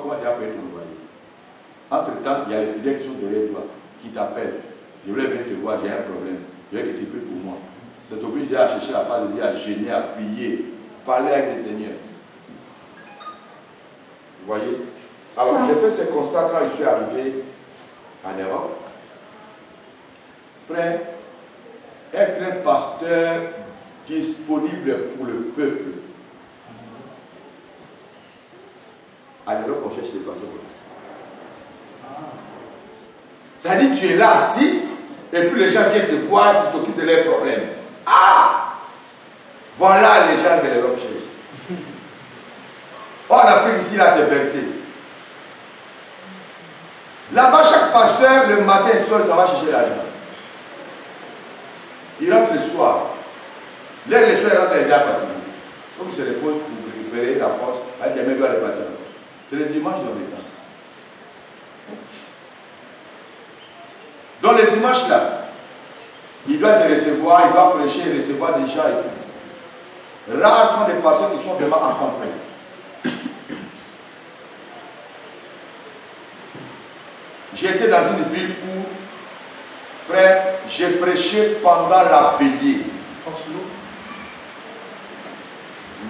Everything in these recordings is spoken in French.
comment tu as payé ton loyer? Entre-temps, il y a les fidèles qui sont derrière toi, qui t'appellent. Je voulais venir te voir, j'ai un problème. Je veux que tu pries pour moi. C'est obligé à chercher la part de Dieu, à gêner, à prier, parler avec le Seigneur. Vous voyez? Alors, j'ai fait ce constat quand je suis arrivé en Europe. Frère, être un pasteur disponible pour le peuple. En Europe, on cherche des pasteurs. Ça dit, tu es là assis, et puis les gens viennent te voir, tu t'occupes de leurs problèmes. Ah! Voilà les gens que l'Europe cherche. Or, l'Afrique ici, là, c'est versé. Là-bas, chaque pasteur, le matin et le soir, ça va chercher l'argent. Il rentre le soir. Là, le soir, il rentre déjà fatigué. Comme il se repose pour récupérer la force, il demain doit repartir. C'est le dimanche dans le temps. Donc, le dimanche, là, il doit te recevoir, il doit prêcher, recevoir des gens et tout. Rares sont des pasteurs qui sont vraiment en temps plein. J'étais dans une ville où, frère, j'ai prêché pendant la veillée.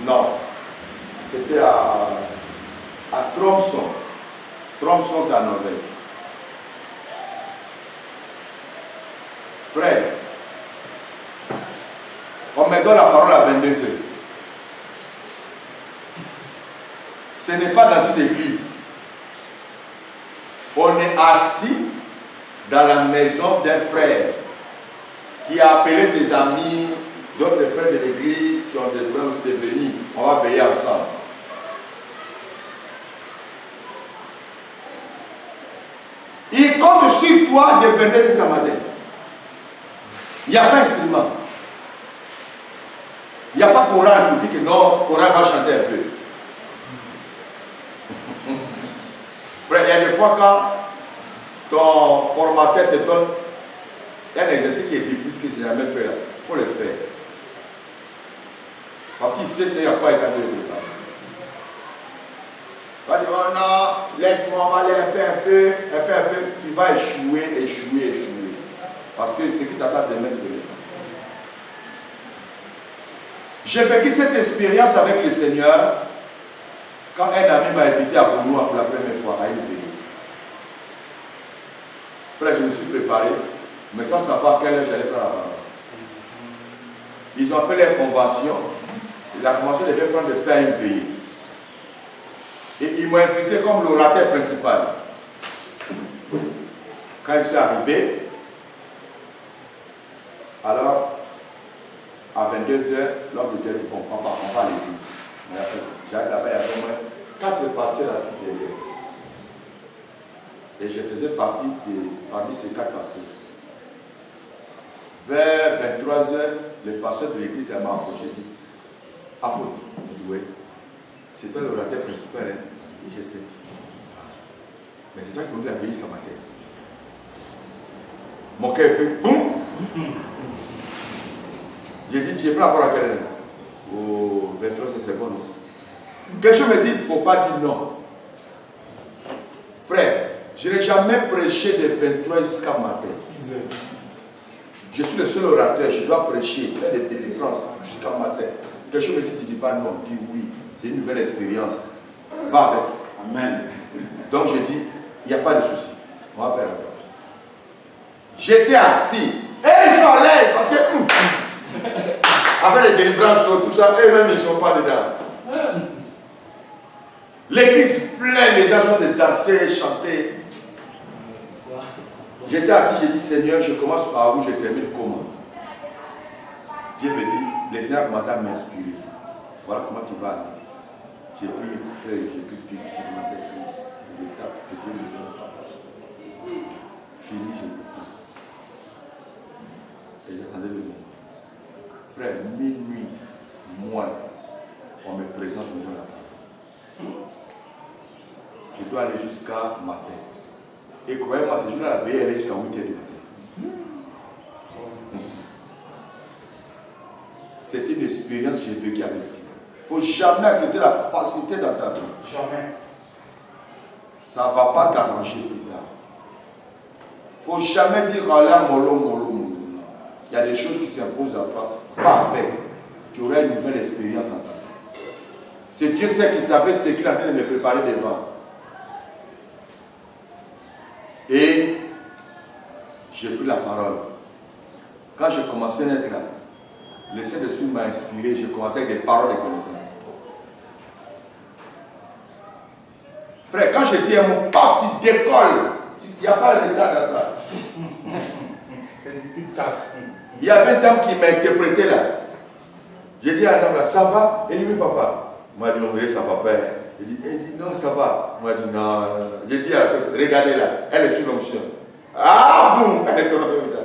Non. C'était à Tromsø. Tromsø, c'est en Norvège. Frère, on me donne la parole à 22 heures. Ce n'est pas dans une église. On est assis dans la maison d'un frère qui a appelé ses amis, d'autres frères de l'église qui ont des problèmes de venir. On va veiller ensemble. Il compte sur toi de venir jusqu'à matin. Il n'y a pas d'instrument. Il n'y a pas chorale pour dire que non, chorale va chanter un peu. Frère, il y a des fois quand ton formateur te donne un exercice qui est difficile que je n'ai jamais fait là, il faut le faire. Parce qu'il sait qu'il n'y a pas été de préparer. Il va dire, oh non, laisse-moi, on va aller un peu. Tu vas échouer. Parce que ce qui t'attend de mettre de l'état. J'ai vécu cette expérience avec le Seigneur quand un ami m'a invité à Bournois pour la première fois à une veillée. Frère, je me suis préparé, mais sans savoir quelle heure j'allais prendre la parole. Ils ont fait leur convention. Et la convention devait prendre de faire une veillée. Et ils m'ont invité comme l'orateur principal. Quand je suis arrivé, alors, à 22h, l'homme de Dieu dit, bon, on va à l'église. J'arrive là-bas, il y avait au moins 4 pasteurs assis derrière. Et je faisais partie parmi ces 4 pasteurs. Vers 23h, le pasteur de l'église m'a approché et dit, apôtre, oui, c'est toi l'orateur principal, hein? Je sais. Mais c'est toi qui conduis la veillée jusqu'à matin. Mon cœur fait boum. J'ai dit, tu es prêt à voir à quelle heure? Au 23 secondes. Quelque chose me dit, il ne faut pas dire non. Frère, je n'ai jamais prêché de 23 jusqu'à matin. 6 heures. Je suis le seul orateur, je dois prêcher, faire des délivrances jusqu'à matin. Quelque chose me dit, tu ne dis pas non, dis oui. C'est une nouvelle expérience. Va avec. Amen. Donc je dis, il n'y a pas de souci. On va faire la part. J'étais assis. Et ils sont à l'aise parce que avec les délivrances, tout ça, eux-mêmes ils ne sont pas dedans. L'église pleine, les gens sont de danser, chanter. J'étais assis, j'ai dit Seigneur, je commence par où je termine comment? Dieu me dit, le Seigneur a commencé à m'inspirer. Voilà comment tu vas aller. J'ai pris une feuille, j'ai pris une pique, j'ai commencé à écrire les étapes que Dieu me donne. Fini, j'ai pris. Et j'attendais le moment. Frère, minuit, moins, on me présente au nom là-bas. Je dois aller jusqu'à matin. Et croyez-moi, ce jour-là, la veille, elle est jusqu'à 8h du matin. C'est une expérience que j'ai vécue avec Dieu. Il ne faut jamais accepter la facilité dans ta vie. Jamais. ça ne va pas t'arranger plus tard. Il ne faut jamais dire Allah mollo, mollo, mollo. Il y a des choses qui s'imposent à toi. Va avec. Tu auras une nouvelle expérience dans ta vie. C'est Dieu seul qui savait ce qu'il est en train de me préparer devant. Et j'ai pris la parole. Quand j'ai commencé à être là, le Saint-Esprit m'a inspiré. J'ai commencé avec des paroles de connaissance. Frère, quand je dis à mon paf, tu décolles. Il n'y a pas de retard dans ça. Il y avait une dame qui m'a interprété là. J'ai dit à la dame là, ça va? Elle dit oui papa. Il m'a dit on dirait ça va pas. Elle dit non ça va. Il m'a dit non. J'ai dit regardez là, elle est sous l'onction. Ah boum, elle est tombée comme ça.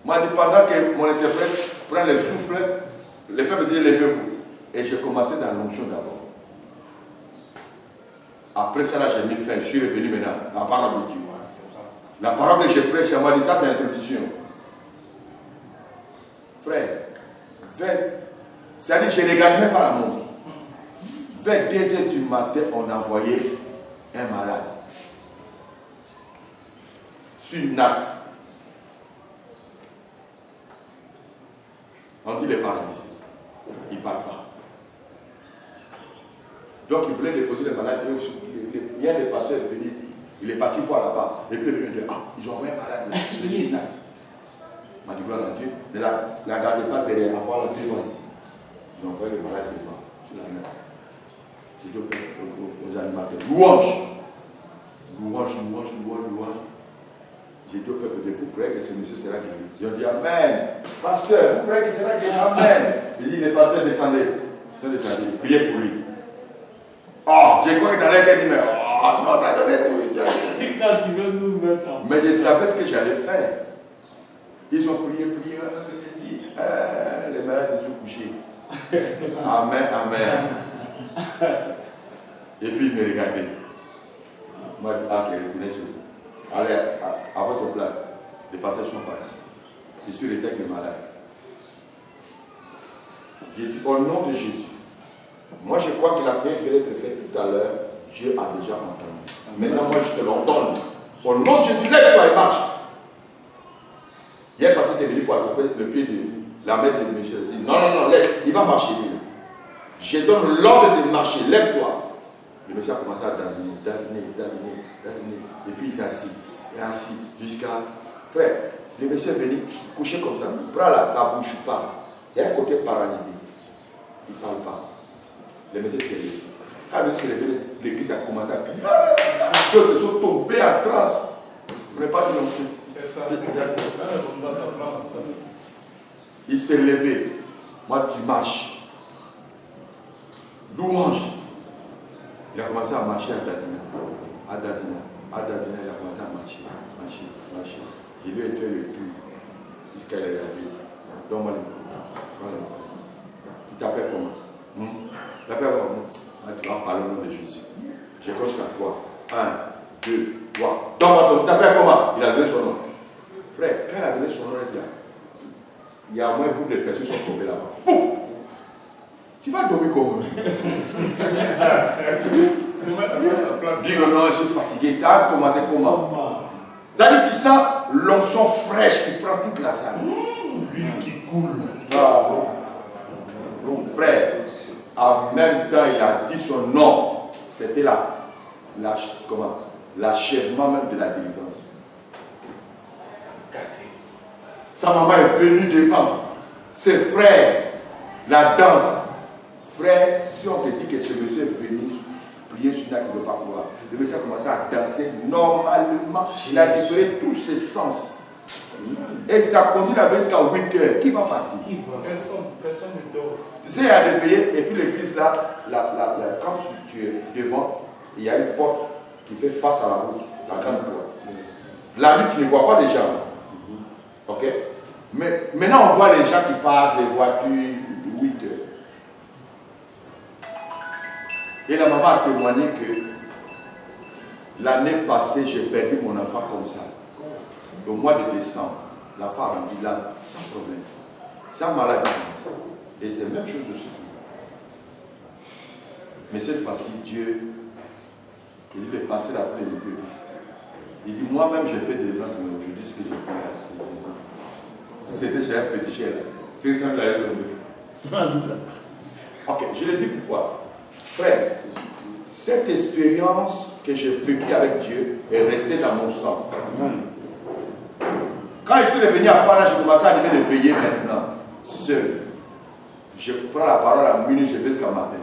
Il m'a dit pendant que mon interprète prend le souffle, le peuple dit levez-vous. Et j'ai commencé dans l'onction d'abord. Après ça, là, j'ai mis fin. Je suis revenu maintenant. La parole de Dieu. La parole que j'ai prêche, elle m'a dit ça, c'est l'introduction. Frère, c'est-à-dire je ne regarde même pas la montre. Vers 2h du matin, on a envoyé un malade. Sur une natte. On dit les paralysés. Il ne parle pas. Donc il voulait déposer les malades. Il y a des pasteurs venus. Il est parti voir là-bas. Et puis il est venu dire, ah, ils ont envoyé un malade. Il est sur une natte. Il m'a dit, gloire à Dieu. Ne la gardez pas derrière. Envoie-la devant ici. Ils ont envoyé le malade devant. Sur la natte. J'ai dit aux animateurs, louange. Louange, louange, louange, louange. J'ai dit au peuple, vous croyez que ce monsieur sera guéri? Ils ont dit Amen. Pasteur, vous croyez qu'il sera guéri? Amen. J'ai dit, les pasteurs descendaient. Ils sont descendus. Priez pour lui. Oh, j'ai cru que dans l'air qu'elle dit, mais oh, non, t'as donné tout. Mais je savais ce que j'allais faire. Ils ont prié, les malades sont couchés. Amen, amen. Et puis il me regardait. Il m'a dit, ah, ok, reconnaissez-vous. Allez, à votre place. Les pasteurs sont partis. Je suis resté avec les malades. J'ai dit, au nom de Jésus. Moi, je crois que la prière qui devait être faite tout à l'heure, Dieu a déjà entendu. Maintenant, moi, je te l'ordonne. Au nom de Jésus, lève-toi et marche. Hier, parce qu'il est venu pour attraper le pied de la mère de monsieur. Il dit, non, non, non, lève. Il va marcher, lui. Je donne l'ordre de marcher. Lève-toi. Le monsieur a commencé à daminer. Et puis, il s'est assis. Il est assis jusqu'à... Frère, le monsieur est venu coucher comme ça. Prends là, ça ne bouge pas. Il y a un côté paralysé. Il ne parle pas. Le monsieur s'est levé. Quand il s'est levé, l'église a commencé à crier. D'autres sont tombés en transe. Mais pas de l'onction. Il s'est levé. Moi, tu marches. Louange. Il a commencé à marcher à Dadina. À Dadina. À Dadina, il a commencé à marcher. Marcher. Je lui ai fait le tour. Jusqu'à l'église. Donne-moi le micro. Tu t'appelles comment? Tu t'appelles comment? Tu vas parler au nom de Jésus. Je compte jusqu'à 3. 1, 2, 3. Donne-moi ton nom. Tu t'appelles comment? Il a donné son nom. Frère, quand il a donné son nom, il y a au moins un groupe de personnes qui sont tombées là-bas. Boum! Tu vas dormir comment? Dis que non, je suis fatigué. Ça a commencé comment? Ça dit, tu sens l'onction fraîche qui prend toute la salle. L'huile qui coule. Ah, bon. Donc, frère, en même temps, il a dit son nom. C'était l'achèvement même de la délivrance. Sa maman est venue devant. Ses frères, la danse. Frère, si on te dit que ce monsieur est venu prier sur une qui ne veut pas croire, le monsieur a commencé à danser normalement. Il a libéré tous ses sens. Et ça continue à jusqu'à 8 heures. Qui va partir? Personne ne dort. Tu sais, il y a des veillées, et puis l'église là, quand tu es devant, il y a une porte qui fait face à la route, la grande voie. La nuit, tu ne vois pas les gens. Ok? Mais maintenant, on voit les gens qui passent, les voitures, 8 heures. Et la maman a témoigné que l'année passée, j'ai perdu mon enfant comme ça. Au mois de décembre, la femme a dit là, sans problème, sans maladie. Et c'est la même chose aussi. Mais cette fois-ci, Dieu, il dit, le pasteur a appelé le peuple. Il dit, moi-même, j'ai fait des délivrances, mais aujourd'hui, ce que j'ai fait là, c'était chez un féticheur. C'est ça que j'allais tomber. Ok, je le dis pourquoi. Frère, cette expérience que j'ai vécue avec Dieu est restée dans mon sang. Quand je suis revenu à Fana, j'ai commencé à aller me veiller maintenant, seul. Je prends la parole à minuit, je vais jusqu'à matin.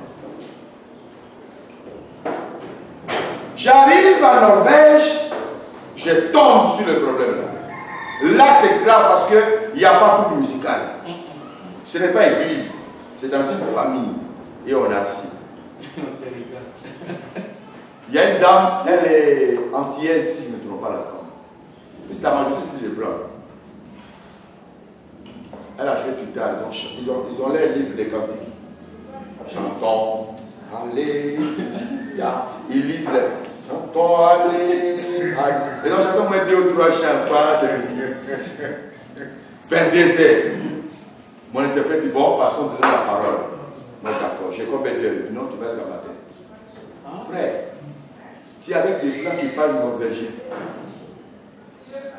J'arrive en Norvège, je tombe sur le problème là. Là, c'est grave parce qu'il n'y a pas couple musical. Ce n'est pas église, c'est dans une famille et on est assis. Il y a une dame, elle est antillaise, si je ne me trompe pas la femme. Mais c'est la majorité, c'est les blancs. Elle a joué plus tard, ils ont leur livre des cantiques. Chantons, alléluia. Ils lisent les chantons, alléluia. Et donc chantons moins 2 ou 3 chants, 22 heures. Mon interprète dit, bon, passons de la parole. Moi, d'accord, j'ai combien d'heures? Non, tu vas jusqu'à matin. Frère, tu es avec des blancs qui parlent norvégien.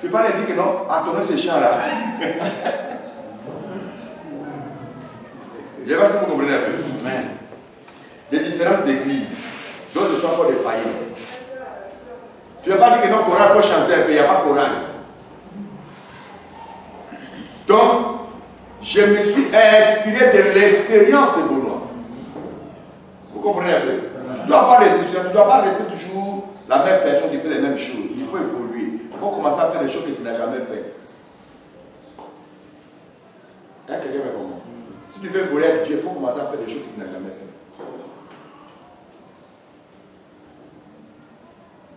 Tu peux pas leur dire que non, entendons ces chants-là. Je ne sais pas si vous comprenez un peu. Des différentes églises, d'autres ne sont pas des païens. Tu ne vas pas dire que non, Coran, il faut chanter un peu, il n'y a pas Coran. Donc, je me suis inspiré de l'expérience de Benoît. Vous comprenez un peu? Tu dois avoir des expériences, tu ne dois pas rester toujours la même personne qui fait les mêmes choses. Il faut évoluer. Il faut commencer à faire des choses que tu n'as jamais fait. Hein, quelqu'un me comprend? Si tu veux voler avec Dieu, il faut commencer à faire des choses que tu n'as jamais fait.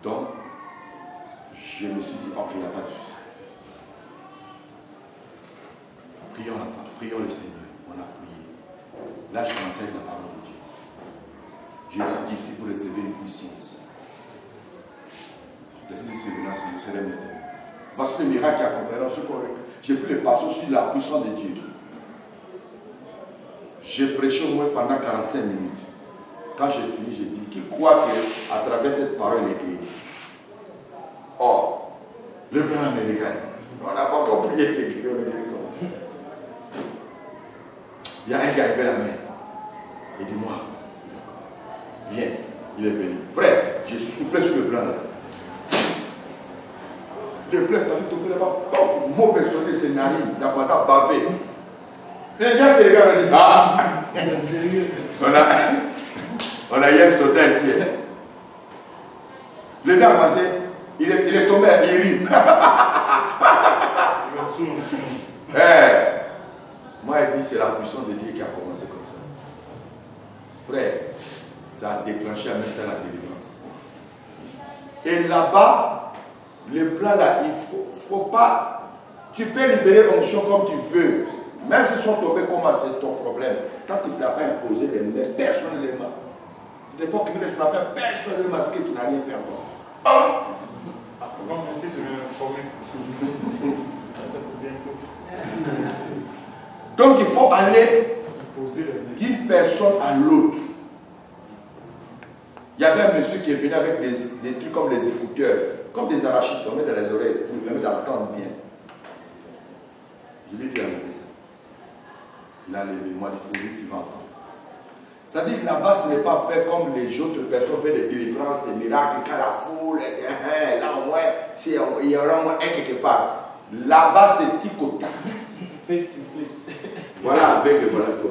Donc, je me suis dit, ok, il n'y a pas de souci. Prions le Seigneur. On a prié. Là, je commençais avec la parole de Dieu. Jésus dit, si vous recevez une puissance, laissez une sévérance, vous serez maintenant. Voici le miracle qui accompagnera ce corps. J'ai pris le passeau sur la puissance de Dieu. J'ai prêché au moins pendant 45 minutes. Quand j'ai fini, j'ai dit, qui croit qu'à travers cette parole, il est guéri? Or, le blanc américain, on n'a pas encore prié qu'il est guéri, on est guéri comment? Il y a un qui a levé la main. Il dit, moi, viens, il est venu. Frère, j'ai soufflé sur le blanc là. Le blanc est allé tomber là-bas, mauvais sonné ses narines, il a commencé à baver. Les gens se regardent et disent, ah, on a hier sauté ici. Le gars a passé, il est tombé, il rit. Moi, il dit, c'est la puissance de Dieu qui a commencé comme ça. Frère, ça a déclenché en même temps la délivrance. Et là-bas, le plan là, il faut pas. Tu peux libérer l'onction comme tu veux. Même s'ils sont tombés, comment c'est ton problème? Tant que tu n'as pas imposé les mains personnellement. Tu n'es pas occupé de ce qu'on a fait personnellement, ce que tu n'as rien fait encore. Bon, merci, je vais m'informer. Ça peut bientôt. Donc il faut aller d'une personne à l'autre. Il y avait un monsieur qui est venu avec des trucs comme des écouteurs, comme des arachides tombés dans les oreilles pour lui permettre d'entendre bien. Je lui ai dit enlever ça. Il a levé, moi dit, oui, tu vas entendre. C'est-à-dire que là-bas, ce n'est pas fait comme les autres personnes font des délivrances, des miracles, quand la foule, là au moins, il y aura au moins un quelque part. Là-bas, c'est tic-au-tac. Face to face. Voilà avec le voilà toi.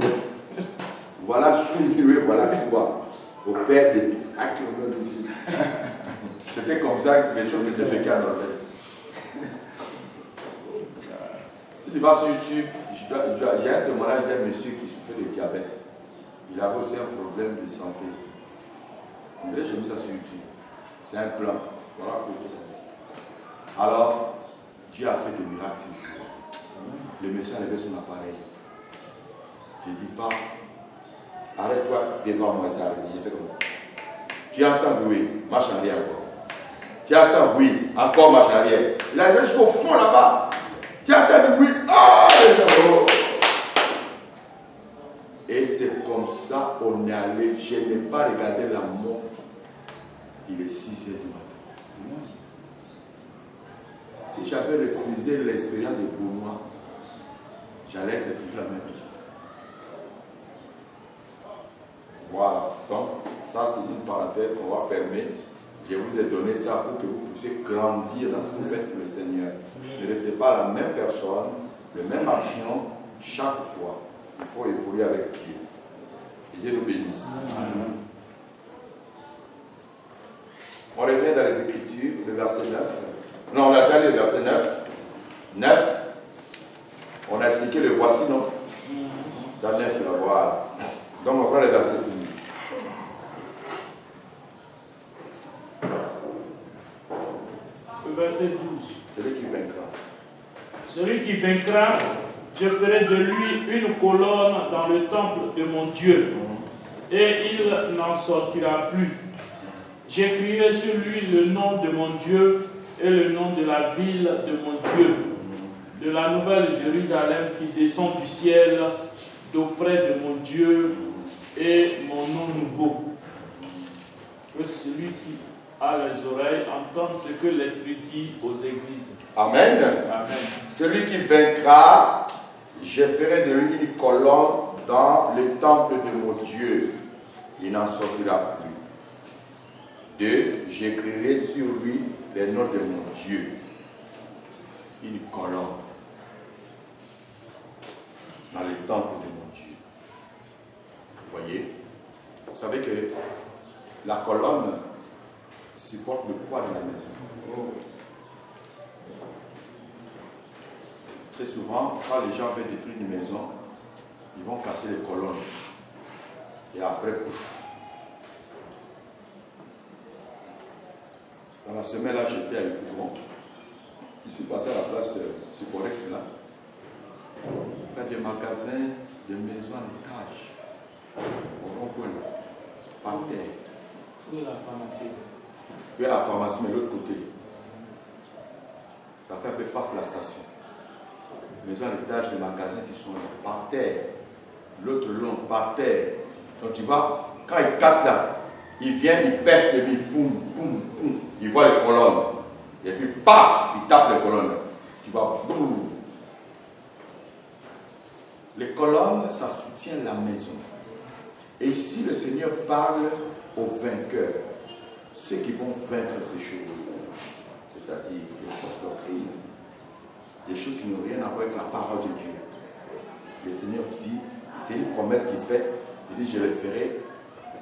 Voilà souligné, voilà quoi. Au père des miracles. C'était comme ça que les choses étaient vécues en Norvège. Si tu vas sur YouTube, j'ai un témoignage d'un monsieur qui souffrait de diabète. Il avait aussi un problème de santé. On dirait que j'ai mis ça sur YouTube. C'est un plan. Voilà pour tout. Alors, Dieu a fait des miracles. Le monsieur a levé son appareil. J'ai dit, va, arrête-toi devant moi. J'ai fait comme ça. Tu entends bruit, marche en arrière encore. Tu entends bruit, encore marche en arrière. Il est arrivé jusqu'au fond là-bas. Tu entends du bruit, oh! Et c'est comme ça, on est allé, je n'ai pas regardé la montre. Il est 6 heures du matin. Si j'avais refusé l'expérience de Benoît, j'allais être toujours la même chose. Voilà, donc ça c'est une parenthèse qu'on va fermer. Je vous ai donné ça pour que vous puissiez grandir dans ce que vous faites pour le Seigneur. Ne restez pas la même personne, la même action chaque fois. Il faut évoluer avec Dieu. Et Dieu nous bénisse. Amen. On revient dans les Écritures, le verset 9. Non, on a déjà lu le verset 9. 9. On a expliqué le voici, non? Dans 9, là, voilà. Donc on prend le verset 12. Le verset 12. Celui qui vaincra. Celui qui vaincra, je ferai de lui une colonne dans le temple de mon Dieu, et il n'en sortira plus. J'écrirai sur lui le nom de mon Dieu et le nom de la ville de mon Dieu, de la nouvelle Jérusalem qui descend du ciel, d'auprès de mon Dieu et mon nom nouveau. Que celui qui a les oreilles entende ce que l'Esprit dit aux églises. Amen. Amen. Celui qui vaincra, je ferai de lui une colonne dans le temple de mon Dieu. Il n'en sortira plus. 2. J'écrirai sur lui les noms de mon Dieu. Une colonne dans le temple de mon Dieu. Vous voyez? Vous savez que la colonne supporte le poids de la maison. Très souvent, quand les gens veulent détruire une maison, ils vont casser les colonnes. Et après, pouf. Dans la semaine là, j'étais à Yopougon. Je suis passé à la place Suporex là. Il y a des magasins, des maisons en étage. Au rond-point là. Par terre. Où est la pharmacie? Puis la pharmacie, mais de l'autre côté. Ça fait un peu face à la station. Maison à l'étage, des magasins qui sont là, par terre. L'autre long, par terre. Donc tu vois, quand ils cassent là, ils viennent, ils percent les billes, boum, boum, boum. Ils voient les colonnes. Et puis, paf, ils tapent les colonnes. Tu vois, boum. Les colonnes, ça soutient la maison. Et ici, le Seigneur parle aux vainqueurs. Ceux qui vont vaincre ces choses. C'est-à-dire les fausses doctrines. Des choses qui n'ont rien à voir avec la parole de Dieu. Le Seigneur dit, c'est une promesse qu'il fait. Il dit, je le ferai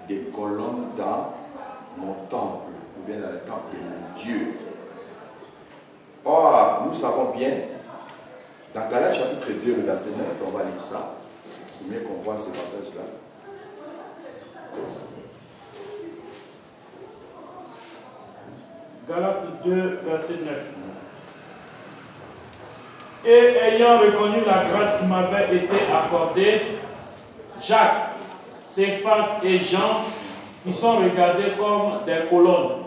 des colonnes dans mon temple, ou bien dans le temple de mon Dieu. Or, nous savons bien, dans Galates chapitre 2, le verset 9, on va lire ça, pour mieux comprendre ce passage-là. Galates 2, verset 9. Et ayant reconnu la grâce qui m'avait été accordée, Jacques, Céphas et Jean, qui sont regardés comme des colonnes,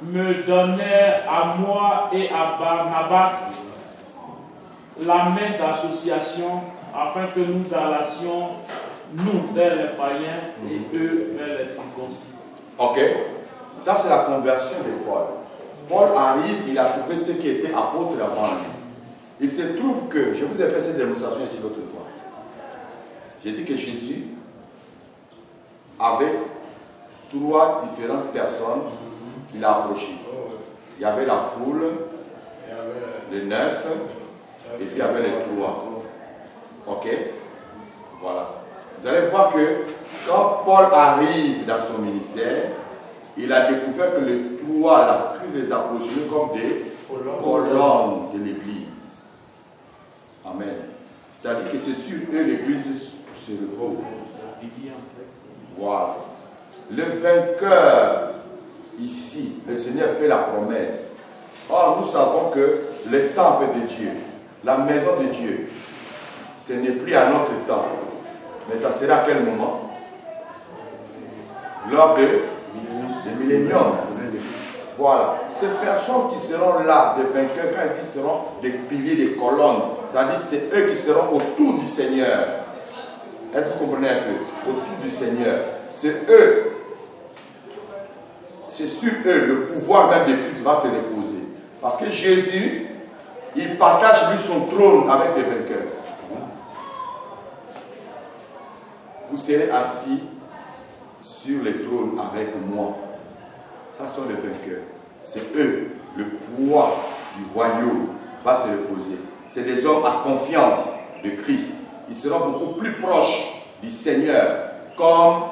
me donnèrent à moi et à Barnabas la main d'association afin que nous allassions, nous vers les païens et eux vers les circoncis. Ok, ça c'est la conversion de Paul. Paul arrive, il a trouvé ceux qui étaient apôtres avant lui. Il se trouve que, je vous ai fait cette démonstration ici l'autre fois. J'ai dit que Jésus avait 3 différentes personnes qu'il a approchées. Il y avait la foule, les 9, et puis il y avait les 3. Ok? Voilà. Vous allez voir que quand Paul arrive dans son ministère, il a découvert que les 3, la Christ les a positionnés comme des colonnes de l'Église. Amen. C'est-à-dire que c'est sur eux l'Église se repose. Voilà. Le vainqueur, ici, le Seigneur fait la promesse. Or, nous savons que le temple de Dieu, la maison de Dieu, ce n'est plus à notre temps. Mais ça sera à quel moment? Lors de millénium. Voilà. Ces personnes qui seront là, des vainqueurs, quand ils seront des piliers, des colonnes, c'est-à-dire c'est eux qui seront autour du Seigneur. Est-ce que vous comprenez un peu? Autour du Seigneur. C'est eux. C'est sur eux, le pouvoir même de Christ va se reposer. Parce que Jésus, il partage lui son trône avec les vainqueurs. Vous serez assis sur les trônes avec moi. Ça sont les vainqueurs. C'est eux, le pouvoir du royaume va se reposer. C'est des hommes à confiance de Christ. Ils seront beaucoup plus proches du Seigneur, comme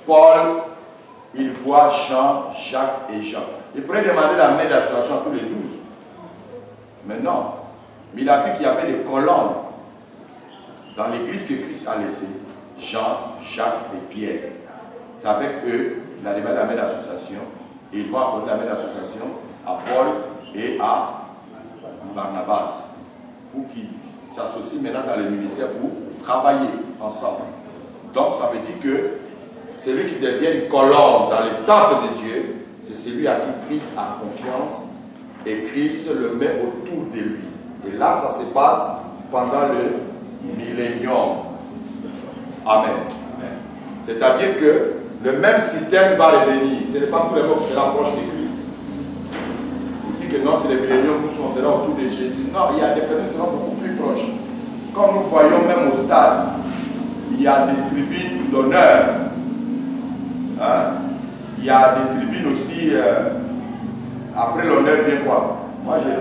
Paul, il voit Jean, Jacques et Jean. Il pourrait demander la main d'association à tous les 12. Mais non. Mais il a vu qu'il y avait des colonnes dans l'église que Christ a laissée. Jean, Jacques et Pierre. C'est avec eux qu'il a demandé la main d'association. Et il va accorder la main d'association à Paul et à Barnabas. Pour qu'ils s'associent maintenant dans le ministère pour travailler ensemble. Donc ça veut dire que celui qui devient une colonne dans le temple de Dieu, c'est celui à qui Christ a confiance et Christ le met autour de lui. Et là, ça se passe pendant le millénium. Amen. C'est-à-dire que le même système va revenir. Ce n'est pas tous les mots qui seront proches de Christ. Vous dites que non, c'est le millénium, nous on sera autour de Jésus. Non, il y a des personnes qui seront beaucoup plus proches. Comme nous voyons même au stade, il y a des tribunes d'honneur. Hein? Il y a des tribunes aussi. Après l'honneur vient quoi? Moi j'ai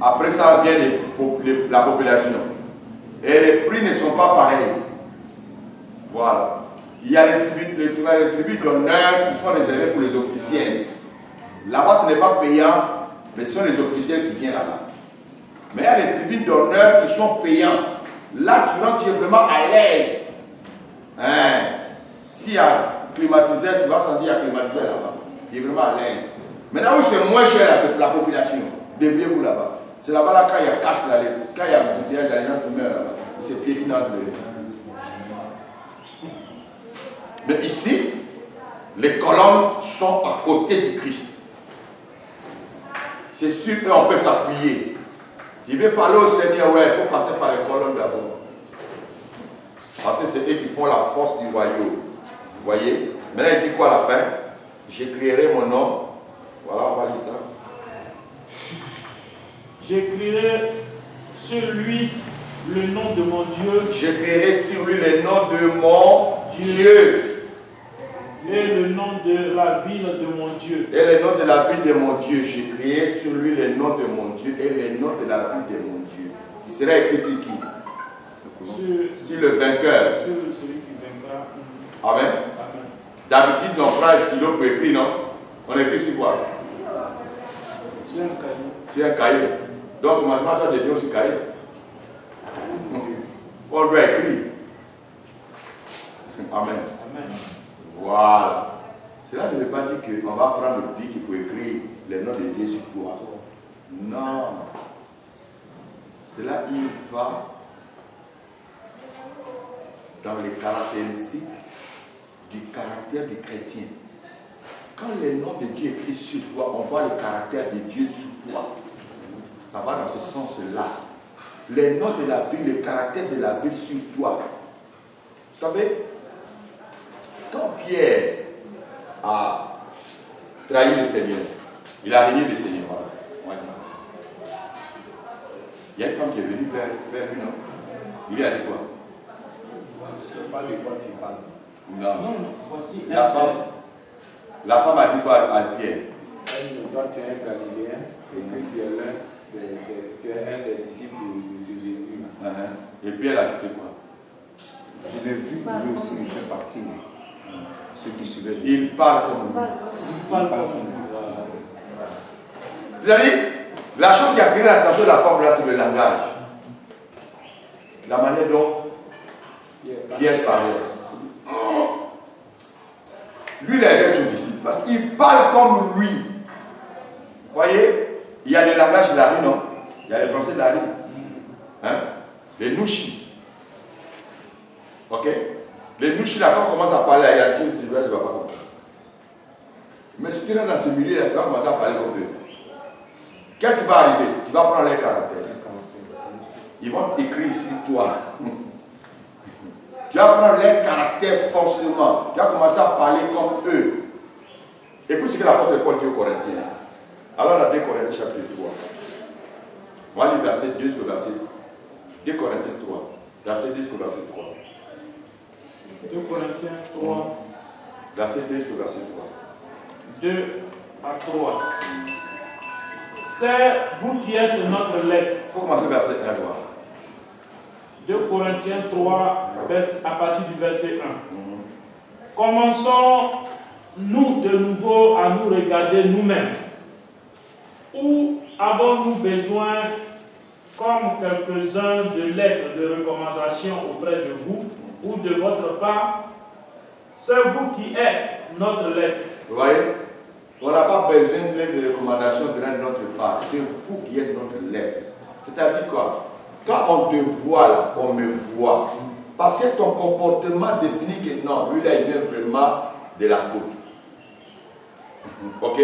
après ça vient la population. Et les prix ne sont pas pareils. Voilà. Il y a les tribunes d'honneur qui sont réservées pour les officiels. Là-bas, ce n'est pas payant, mais ce sont les officiels qui viennent là-bas. Mais il y a les tribunes d'honneur qui sont payants. Là, tu rentres, tu es vraiment à l'aise. Hein? S'il y a climatiseur, tu vas sentir qu'il y a climatiseur là-bas. Tu es vraiment à l'aise. Maintenant, où c'est moins cher, c'est la population. Déviez-vous là-bas. C'est là-bas, là, quand il y a casse, là, quand il y a bouteille, l'alliance meurt là-bas. C'est piétine entre eux. Mais ici, les colonnes sont à côté du Christ. C'est sûr qu'on peut s'appuyer. Tu veux parler au Seigneur, ouais, il faut passer par les colonnes d'abord. Parce que c'est eux qui font la force du royaume. Vous voyez? Maintenant, il dit quoi à la fin? J'écrirai mon nom. Voilà, on va lire ça. J'écrirai sur lui le nom de mon Dieu. J'écrirai sur lui le nom de mon Dieu. Et le nom de la ville de mon Dieu. Et le nom de la ville de mon Dieu. J'écrirai sur lui le nom de mon Dieu et le nom de la ville de mon Dieu. Il sera écrit sur qui? Sur le vainqueur. Sur celui qui vaincra. Amen. Amen. D'habitude, on prend un stylo pour écrire, non? On écrit sur quoi? C'est un cahier. C'est un cahier. Donc, maintenant, ça devient aussi cahier. On doit écrire. Amen. Amen. Voilà. Cela ne veut pas dire qu'on va prendre le bic pour écrire les noms de Dieu sur toi. Non. Cela, il va dans les caractéristiques du caractère du chrétien. Quand le nom de Dieu est écrit sur toi, on voit le caractère de Dieu sur toi. Ça va dans ce sens-là. Le nom de la ville, le caractère de la ville sur toi. Vous savez, quand Pierre a trahi le Seigneur, il a renié le Seigneur. Voilà. Il y a une femme qui est venue vers lui, non? Il lui a dit quoi? C'est pas de quoi tu parles. Non. Voici La femme a dit quoi à Pierre? Toi, tu es un Galiléen et que tu es un des disciples de Jésus. Et puis elle a ajouté quoi? Je l'ai vu, lui aussi, il fait partie de ceux qui suivaient Jésus. Il parle comme lui. C'est-à-dire, la chose qui a créé l'attention de la femme là, c'est le langage. La manière dont Pierre parlait. Lui, il a aidé son disciple parce qu'il parle comme lui. Vous voyez, il y a le langage de la rue, non? Il y a les français de la rue. Hein? Les nouchis. Ok? Les nouchis, là, quand on commence à parler, il y a des choses que tu ne vas pas comprendre. Mais si tu es dans ce milieu-là, tu vas commencer à parler comme eux. Qu'est-ce qui va arriver? Tu vas prendre les caractères. Ils vont écrire sur toi. Tu vas prendre leur caractère forcément. Tu vas commencer à parler comme eux. Écoute ce que l'apôtre Paul dit aux Corinthiens. Alors, dans 2 Corinthiens chapitre 3. On va lire verset 2 jusqu'au verset 2 Corinthiens 3. Verset 2 jusqu'au verset 3. 2 Corinthiens 3. Verset 2 jusqu'au verset 3. 2 à 3. C'est vous qui êtes notre lettre. Il faut commencer verset 1. Voir. 2 Corinthiens 3, à partir du verset 1. Commençons-nous de nouveau à nous regarder nous-mêmes? Ou avons-nous besoin, comme quelques-uns, de lettres de recommandation auprès de vous ou de votre part? C'est vous qui êtes notre lettre. Vous voyez? On n'a pas besoin de lettres de recommandation venant de notre part. C'est vous qui êtes notre lettre. C'est-à-dire quoi? Quand on te voit là, on me voit. Parce que ton comportement définit que non, lui là, il vient vraiment de la côte. Ok?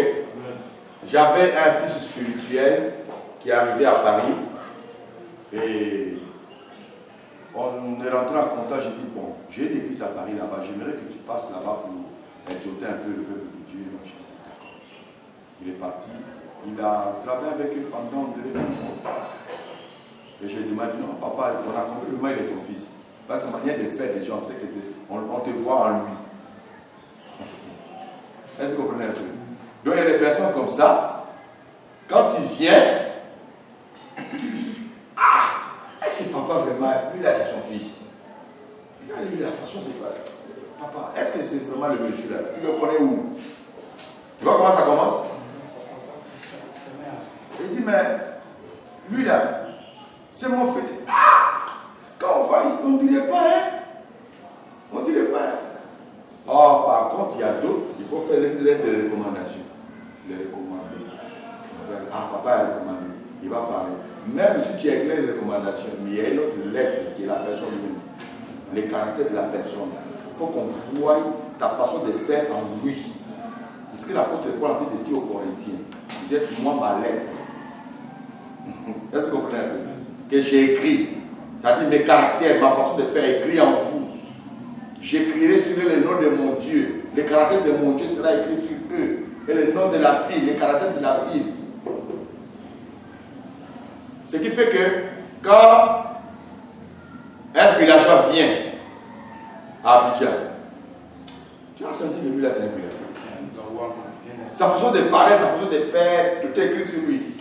J'avais un fils spirituel qui est arrivé à Paris. Et on est rentré en contact. J'ai dit, bon, j'ai une église à Paris là-bas. J'aimerais que tu passes là-bas pour exhorter un peu le peuple de Dieu. D'accord. Il est parti. Il a travaillé avec eux pendant 2 ans. Et je lui ai dit, non, papa, on a compris le mal de ton fils. Parce que sa manière de faire des gens, c'est que on te voit en lui. Est-ce que vous comprenez un peu? Donc il y a des personnes comme ça, quand il vient, est-ce que papa vraiment, lui là c'est son fils? Là, lui, la façon c'est pas. Papa, est-ce que c'est vraiment le monsieur là? Tu le connais où? Tu vois comment ça commence? Il dit, mais lui là, c'est mon fils. Quand on voit, on ne dirait pas, hein? On ne dirait pas, hein? Oh, par contre, il y a d'autres, il faut faire une lettre de recommandation. Les recommander. Ah, papa a recommandé, il va parler. Même si tu as écrit les recommandations, mais il y a une autre lettre qui est la personne humaine. Les caractères de la personne. Il faut qu'on voie ta façon de faire en lui. C'est ce que l'apôtre Paul a dit aux Corinthiens. Vous êtes moi ma lettre. Est-ce que vous comprenez un peu? Que j'ai écrit. Ça dit mes caractères, ma façon de faire écrit en vous. J'écrirai sur eux le nom de mon Dieu. Le caractère de mon Dieu sera écrit sur eux. Et le nom de la ville, les caractères de la ville. Ce qui fait que quand un villageois vient à Abidjan, tu as senti que lui là c'est un villageois. Sa façon de parler, sa façon de faire, tout est écrit sur lui.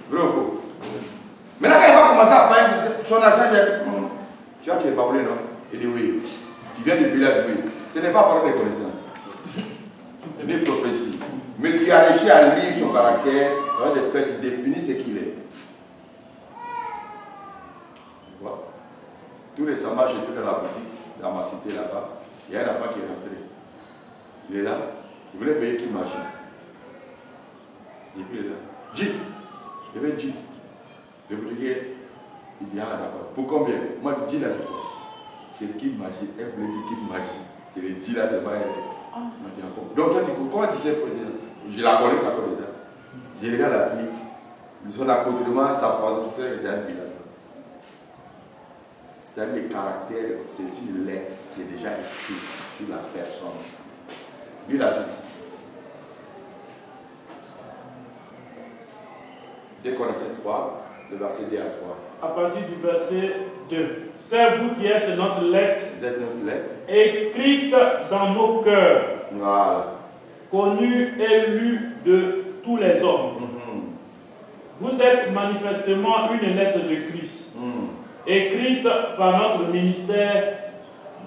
Vrai ou faux? Maintenant quand il va commencer à parler, son accent, il dit, tu es baoulé, non? Il dit oui. Tu viens du village, oui. Ce n'est pas parole de connaissance. Ce n'est pas prophétie. Mais tu as réussi à lire son caractère, de fait, tu définis ce qu'il est. Voilà. Tout récemment, j'étais dans la boutique, dans ma cité là-bas. Il y a un enfant qui est rentré. Il est là. Il voulait payer qui magie. Et puis il est là. Dis. Il avait dit. Le boutiquier, il dit, ah d'accord. Pour combien? Moi, je dis là, c'est quoi? C'est qui magie. Elle voulait dire qui magie. C'est le dit là, c'est pas elle. Donc toi, comment tu sais? Je la connais, ça connaît ça. Je regarde la fille. Son accoutrement, sa façon de faire, c'est un village. C'est-à-dire le caractère, c'est une lettre qui est déjà écrite sur la personne. Lui, la suite. 2 Corinthiens 3, le verset 2 à 3. À partir du verset 2. C'est vous qui êtes notre lettre. Vous êtes notre lettre. Écrite dans nos cœurs. Voilà. Connue et lue de tous les hommes. Vous êtes manifestement une lettre de Christ. Écrite par notre ministère,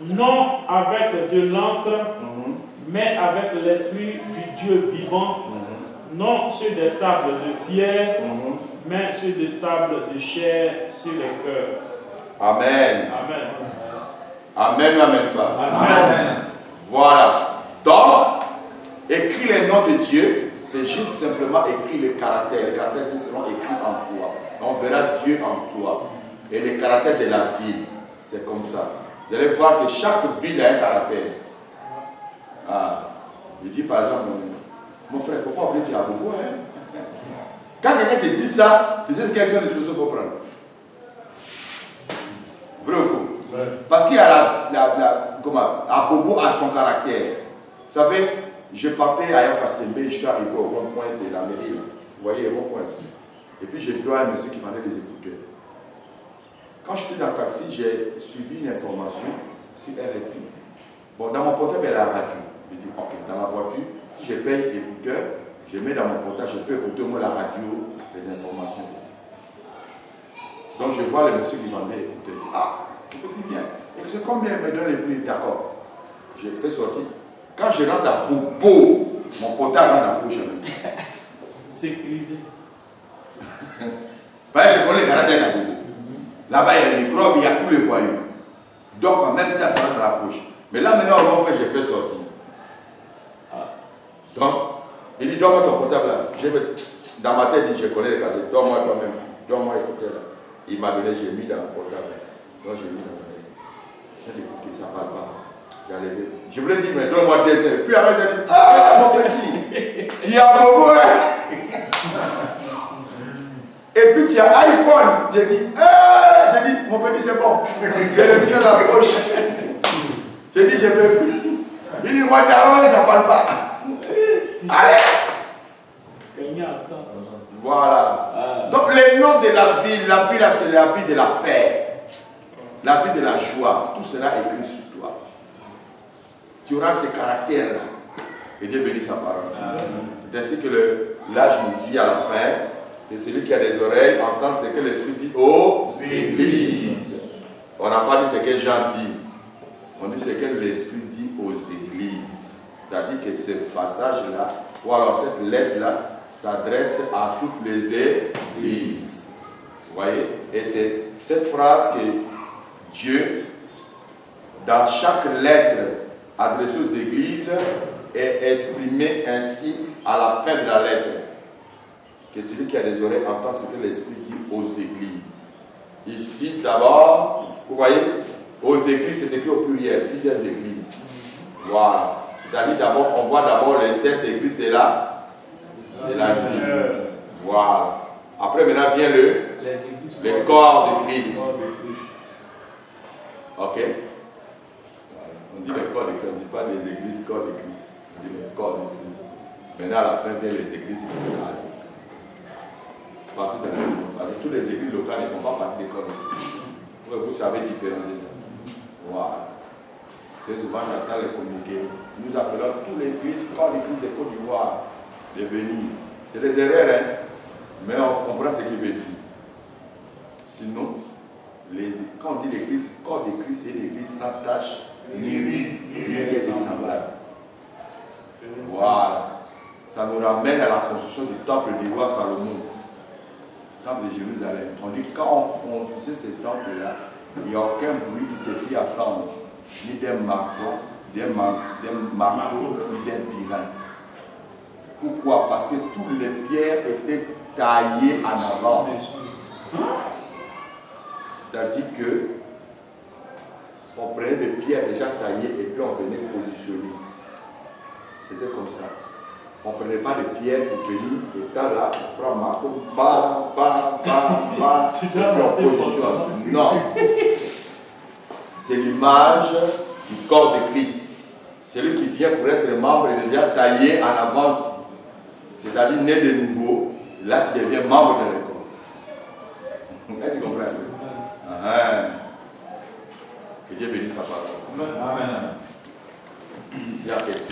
non avec de l'encre, mais avec l'esprit du Dieu vivant, non sur des tables de pierre, mais sur des tables de chair sur les cœurs. Amen. Amen. Amen, amen, pas. Amen. Voilà. Donc, écris les noms de Dieu, c'est juste simplement écrire les caractères. Les caractères qui seront écrits en toi. On verra Dieu en toi. Et les caractères de la ville, c'est comme ça. Vous allez voir que chaque ville a un caractère. Ah, je dis par exemple, mon frère, il ne faut pas oublier qu'il y a beaucoup. Hein? Quand quelqu'un te dit ça, tu sais quelles sont les choses qu'il faut prendre. Vrai ou faux? Ouais. Parce qu'il y a Abobo a son caractère. Vous savez, je partais à Yakasembe, je suis arrivé au rond-point de la mairie. Vous voyez, le rond-point. Et puis j'ai vu un monsieur qui vendait des écouteurs. Quand j'étais dans le taxi, j'ai suivi une information sur RFI. Bon, dans mon portable, il y a la radio. Je dis, ok, dans ma voiture, si je paye l'écouteur, je mets dans mon portable, je peux écouter au moins la radio, les informations. Donc je vois le monsieur qui vendait l'écouteur. Je dis, ah, le petit vient. Et c'est combien il me donne les prix? D'accord. Je fais sortir. Quand je rentre à Bobo, mon portable rentre à poche. Sécurisé. Je connais les caractères à Bobo. Là-bas, il y a les microbes, il y a tous les voyous. Donc en même temps, ça rentre dans la poche. Mais là, maintenant, au moment où j'ai fait sortir. Donc, il dit, donne-moi ton portable là. Dans ma tête, il dit, je connais les caractères. Donne-moi toi-même. Donne-moi écouter là. Il m'a donné, j'ai mis dans mon portable. Donc j'ai mis dans mon tête. J'ai dit, écoutez, ça ne parle pas. J'ai enlevé. Je voulais dire, mais donne-moi des heures. Puis après, j'ai dit, ah, mon petit, tu as Bobo là. Et puis tu as iPhone. J'ai dit, mon petit, c'est bon. J'ai le mis dans la poche. J'ai dit, je ne peux plus. Il dit, moi, d'avant, ça ne parle pas. Allez. Voilà. Donc, le nom de la ville là, c'est la vie de la paix, la vie de la joie. Tout cela est écrit sur toi. Tu auras ce caractère-là. Que Dieu bénisse sa parole. C'est ainsi que l'âge nous dit à la fin que celui qui a des oreilles entend ce que l'Esprit dit aux églises. On n'a pas dit ce que Jean dit. On dit ce que l'Esprit dit aux églises. C'est-à-dire que ce passage-là, ou alors cette lettre-là, s'adresse à toutes les églises. Vous voyez? Et c'est cette phrase que Dieu, dans chaque lettre adressée aux églises, est exprimée ainsi à la fin de la lettre. Que celui qui a des oreilles entend ce que l'Esprit dit aux églises. Ici, d'abord, vous voyez, aux églises, c'est écrit au pluriel, plusieurs églises. Voilà. C'est-à-dire d'abord, on voit d'abord les 7 églises de l'Asie. Voilà. Après, maintenant vient le corps de Christ. Ok? On dit le corps de Christ, on ne dit pas les églises corps de Christ. On dit le corps de Christ. Maintenant, à la fin, viennent les églises locales. Partout dans le monde. Parce que toutes les églises locales ne font pas partie des corps de Christ. Vous savez différencier ça. Voilà. Très souvent, j'entends les communiqués. Nous appelons toutes les églises corps de Christ de Côte d'Ivoire. De venir. C'est des erreurs, hein? Mais on comprend ce qu'il veut dire. Sinon, quand on dit l'église, corps de Christ, c'est l'église sans tache, ni ride, ni rien de semblable. Voilà. Ça nous ramène à la construction du temple du roi Salomon, le temple de Jérusalem. On dit quand on construisait ce temple-là, il n'y a aucun bruit qui se fit attendre, ni d'un marteau, ni d'un pirin. Pourquoi? Parce que toutes les pierres étaient taillées en avant. C'est-à-dire que on prenait des pierres déjà taillées et puis on venait positionner. C'était comme ça. On ne prenait pas de pierres pour venir, étant là, on prend un marteau, et puis on positionne. Non. C'est l'image du corps de Christ. Celui qui vient pour être membre est déjà taillé en avance. C'est-à-dire né de nouveau, là tu deviens membre de l'école. Est-ce que tu comprends? Que Dieu bénisse sa parole. Amen. Il y a question.